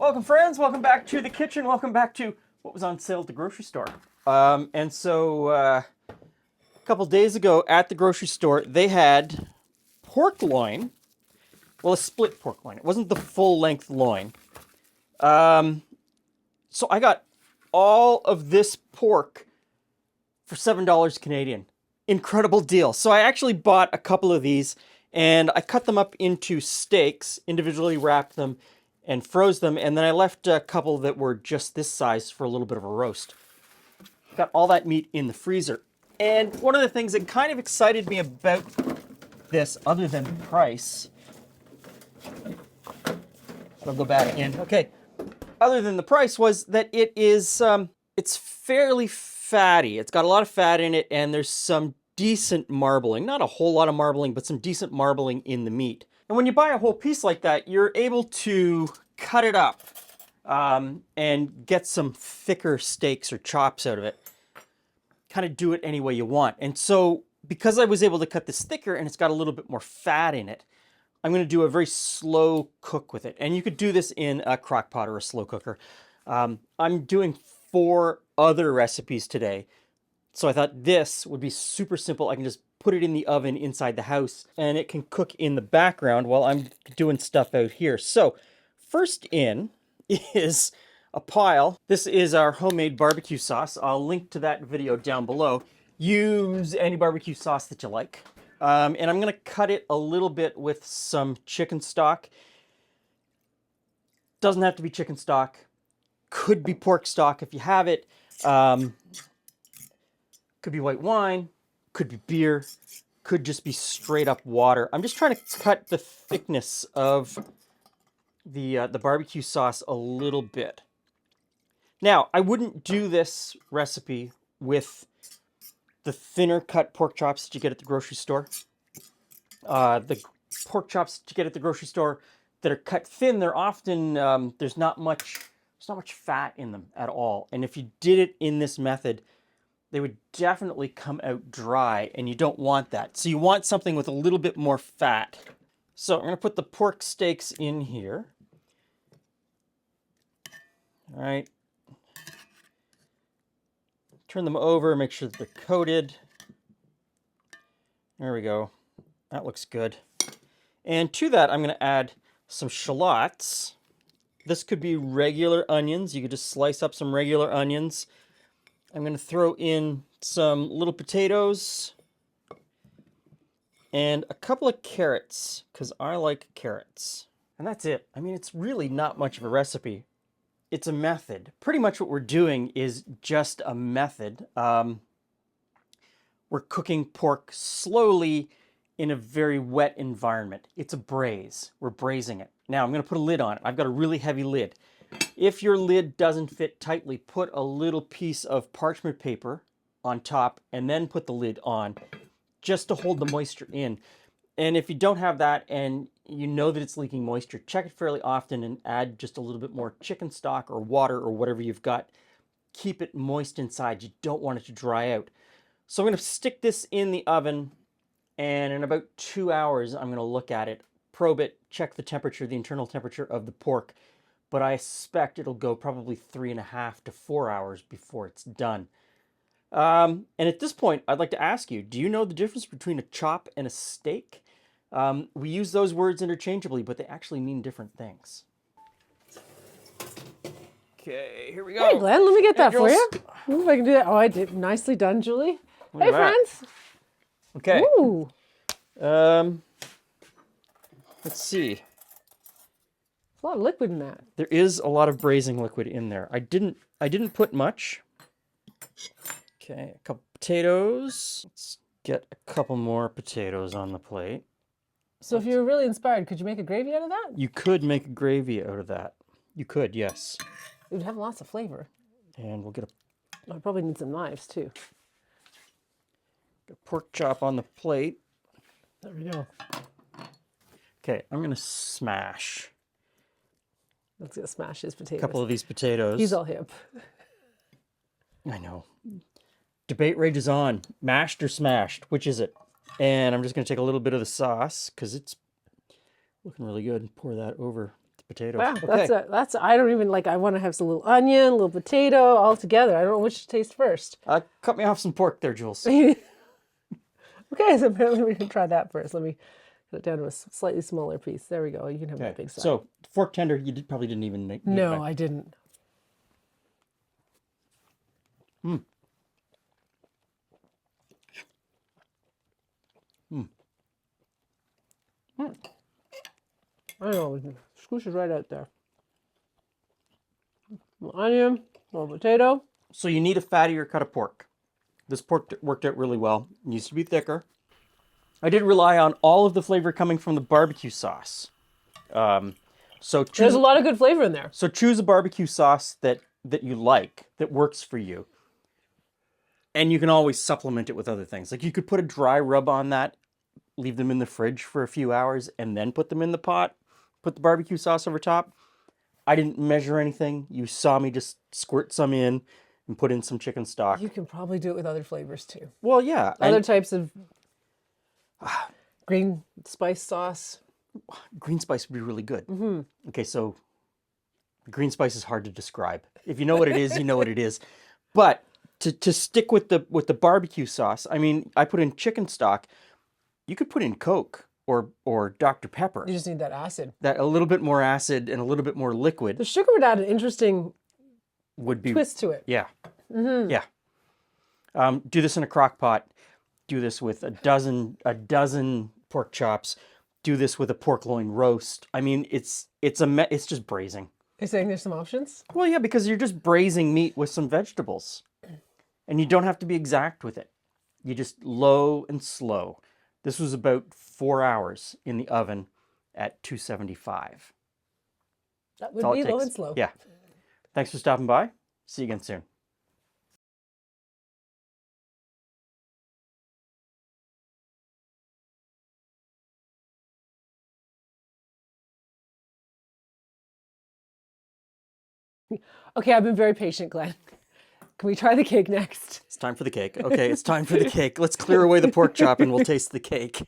Welcome, friends. Welcome back to the kitchen. Welcome back to what was on sale at the grocery store. A couple days ago at the grocery store, they had pork loin. Well, a split pork loin. It wasn't the full-length loin. So I got all of this pork for $7 Canadian. Incredible deal. So I actually bought a couple of these, and I cut them up into steaks, individually wrapped them, and froze them, and then I left a couple that were just this size for a little bit of a roast. Got all that meat in the freezer. And one of the things that kind of excited me about this, other than price, I'll go back in. Okay, other than the price, was that it is, it's fairly fatty. It's got a lot of fat in it, and there's some decent marbling. Not a whole lot of marbling, but some decent marbling in the meat. And when you buy a whole piece like that, you're able to cut it up and get some thicker steaks or chops out of it. Kind of do it any way you want. And so because I was able to cut this thicker and it's got a little bit more fat in it, I'm going to do a very slow cook with it. And you could do this in a crock pot or a slow cooker. I'm doing 4 other recipes today. So I thought this would be super simple. I can just put it in the oven inside the house and it can cook in the background while I'm doing stuff out here. So first in is a pile. This is our homemade barbecue sauce. I'll link to that video down below. Use any barbecue sauce that you like. And I'm gonna cut it a little bit with some chicken stock. Doesn't have to be chicken stock. Could be pork stock if you have it. Could be white wine, could be beer, could just be straight up water. I'm just trying to cut the thickness of the barbecue sauce a little bit. Now, I wouldn't do this recipe with the thinner cut pork chops that you get at the grocery store. The pork chops that you get at the grocery store that are cut thin, they're often, there's not much fat in them at all. And if you did it in this method, they would definitely come out dry, and you don't want that. So you want something with a little bit more fat. So I'm going to put the pork steaks in here. All right. Turn them over, make sure that they're coated. There we go. That looks good. And to that, I'm going to add some shallots. This could be regular onions. You could just slice up some regular onions. I'm going to throw in some little potatoes and a couple of carrots because I like carrots. And that's it. I mean, it's really not much of a recipe. It's a method. Pretty much what we're doing is just a method. We're cooking pork slowly in a very wet environment. It's a braise. We're braising it. Now I'm going to put a lid on it. I've got a really heavy lid. If your lid doesn't fit tightly, put a little piece of parchment paper on top and then put the lid on just to hold the moisture in. And if you don't have that and you know that it's leaking moisture, check it fairly often and add just a little bit more chicken stock or water or whatever you've got. Keep it moist inside. You don't want it to dry out. So I'm going to stick this in the oven, and in about 2 hours, I'm going to look at it, probe it, check the temperature, the internal temperature of the pork. But I expect it'll go probably 3.5 to 4 hours before it's done. And at this point, I'd like to ask you, do you know the difference between a chop and a steak? We use those words interchangeably, but they actually mean different things. Okay, here we go. Hey, Glenn, let me get that for Angels. you. Ooh, if I can do that. Oh, I did. Nicely done, Julie. Look Hey, at that. friends. Okay. Ooh. Let's see. A lot of liquid in that. There is a lot of braising liquid in there. I didn't put much. Okay, a couple potatoes. Let's get a couple more potatoes on the plate. So if you were really inspired, could you make a gravy out of that? You could make a gravy out of that. You could, yes. It would have lots of flavor. And we'll get I probably need some knives, too. a pork chop on the plate. There we go. Okay, I'm going to smash Let's get smash his a potatoes. couple of these potatoes. He's all hip. I know. Debate rages on. Mashed or smashed? Which is it? And I'm just going to take a little bit of the sauce because it's looking really good and pour that over the potatoes. Wow, Okay. that's I don't even like. I want to have some little onion, a little potato, all together. I don't know which to taste first. Cut me off some pork there, Jules. Okay, so apparently we can try that first. Let me cut it down to a slightly smaller piece. There we go. You can have that Okay. big side. So fork tender, you probably didn't even need no, that. I didn't. I know, squish it right out there. Little onion, little potato. So you need a fattier cut of pork. This pork worked out really well. It needs to be thicker. I did rely on all of the flavor coming from the barbecue sauce. So choose, There's a lot of good flavor in there. so choose a barbecue sauce that you like, that works for you. And you can always supplement it with other things. Like you could put a dry rub on that, leave them in the fridge for a few hours, and then put them in the pot. Put the barbecue sauce over top. I didn't measure anything. You saw me just squirt some in and put in some chicken stock. You can probably do it with other flavors too. Well, yeah. Other And types of green spice sauce. green spice would be really good. Okay, so green spice is hard to describe. If you know what it is, you know what it is. But to stick with the barbecue sauce, I mean, I put in chicken stock. You could put in Coke or Dr. Pepper. You just need that acid. That a little bit more acid and a little bit more liquid The sugar would add an interesting would be twist to it. yeah. Yeah. Do this in a crock pot. Do this with a dozen pork chops. Do this with a pork loin roast. I mean, it's just braising. You're saying there's some options? Well, yeah, because you're just braising meat with some vegetables. And you don't have to be exact with it. You just low and slow. This was about 4 hours in the oven at 275. That would That's all be it low takes. and slow. Yeah. Thanks for stopping by. See you again soon. Okay, I've been very patient, Glenn. Can we try the cake next? It's time for the cake. Okay, it's time for the cake. Let's clear away the pork chop and we'll taste the cake.